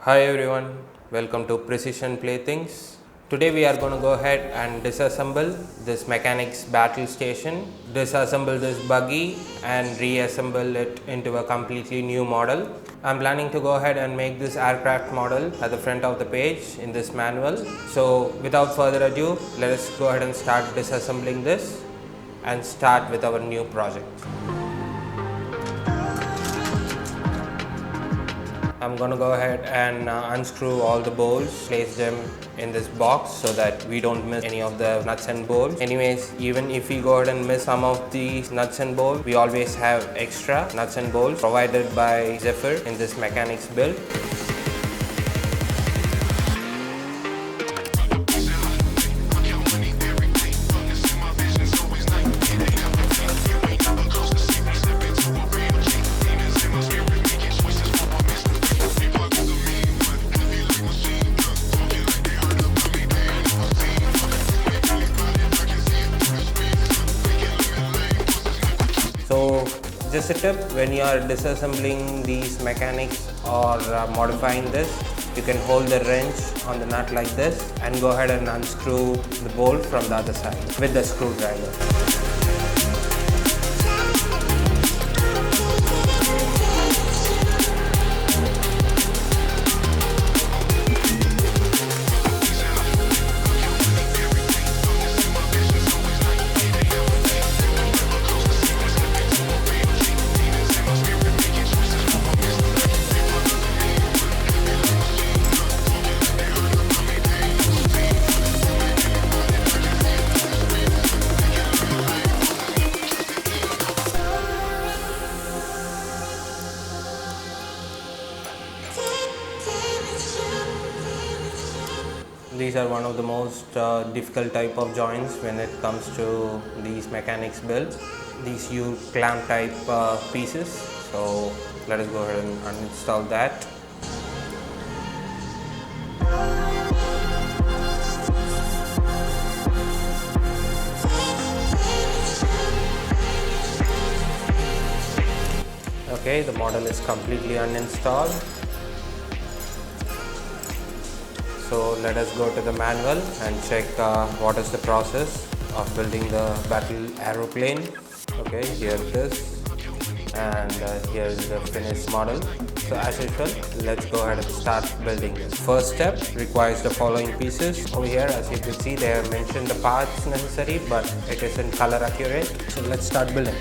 Hi everyone, welcome to Precision Playthings. Today we are going to go ahead and disassemble this Mechanix battle station, disassemble this buggy and reassemble it into a completely new model. I'm planning to go ahead and make this aircraft model at the front of the page in this manual. So without further ado, let us go ahead and start disassembling this and start with our new project. I'm going to go ahead and unscrew all the bolts, place them in this box so that we don't miss any of the nuts and bolts. Anyways, even if we go ahead and miss some of these nuts and bolts, we always have extra nuts and bolts provided by Zephyr in this Mechanix build. So just a tip, when you are disassembling these Mechanix or modifying this, you can hold the wrench on the nut like this and go ahead and unscrew the bolt from the other side with the screwdriver. These are one of the most difficult type of joints when it comes to these Mechanix builds. These U-clamp type pieces. So let us go ahead and uninstall that. Okay, the model is completely uninstalled. So let us go to the manual and check what is the process of building the battle aeroplane. Okay, here it is, and here is the finished model. So as usual, let's go ahead and start building this. First step requires the following pieces. Over here, as you can see, they have mentioned the parts necessary, but it isn't color accurate. So let's start building.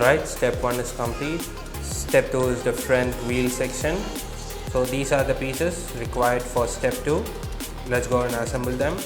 Alright, step 1 is complete. Step 2 is the front wheel section. So these are the pieces required for step 2. Let's go and assemble them.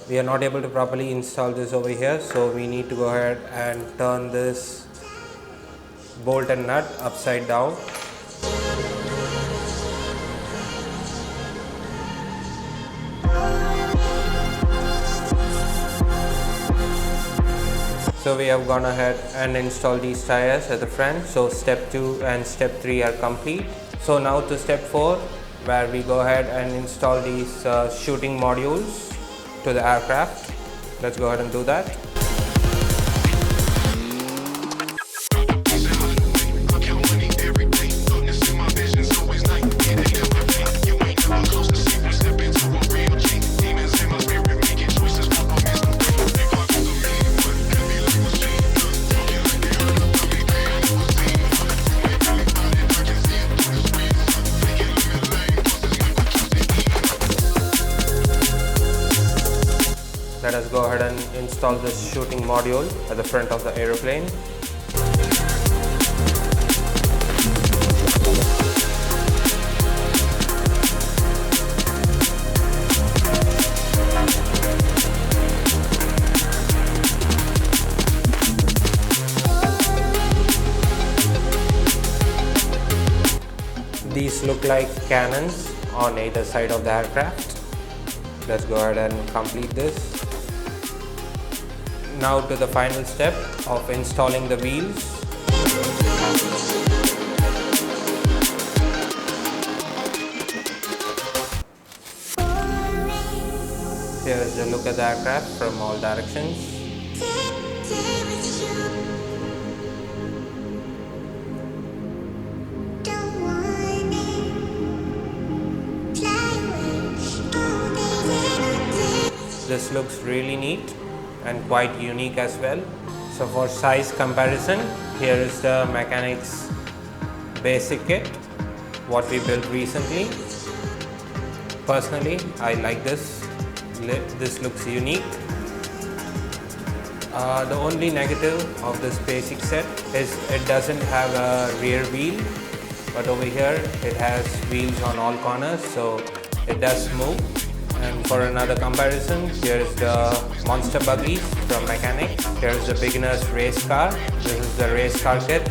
We are not able to properly install this over here, so we need to go ahead and turn this bolt and nut upside down. So we have gone ahead and installed these tires at the front. So step 2 and step 3 are complete. So now to step 4, where we go ahead and install these shooting modules to the aircraft. Let's go ahead and do that. Let us go ahead and install this shooting module at the front of the aeroplane. These look like cannons on either side of the aircraft. Let's go ahead and complete this. Now to the final step of installing the wheels. Here is a look at the aircraft from all directions. This looks really neat and quite unique as well. So for size comparison, here is the Mechanix basic kit, what we built recently. Personally, I like this. This looks unique. The only negative of this basic set is it doesn't have a rear wheel, but over here it has wheels on all corners, so it does move. And for another comparison, here is the monster buggy from Mechanix. Here is the beginner's race car. This is the race car kit,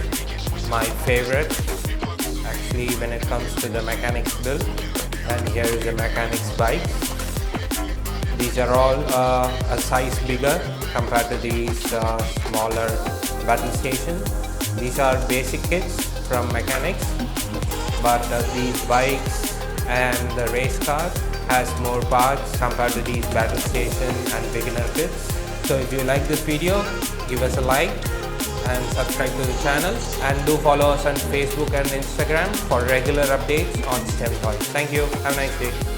my favorite actually when it comes to the Mechanix build. And here is the Mechanix bike. These are all a size bigger compared to these smaller battle stations. These are basic kits from Mechanix, but these bikes and the race car has more parts compared to these battle station and beginner kits. So if you like this video, give us a like and subscribe to the channel, and do follow us on Facebook and Instagram for regular updates on STEM toys. Thank you. Have a nice day.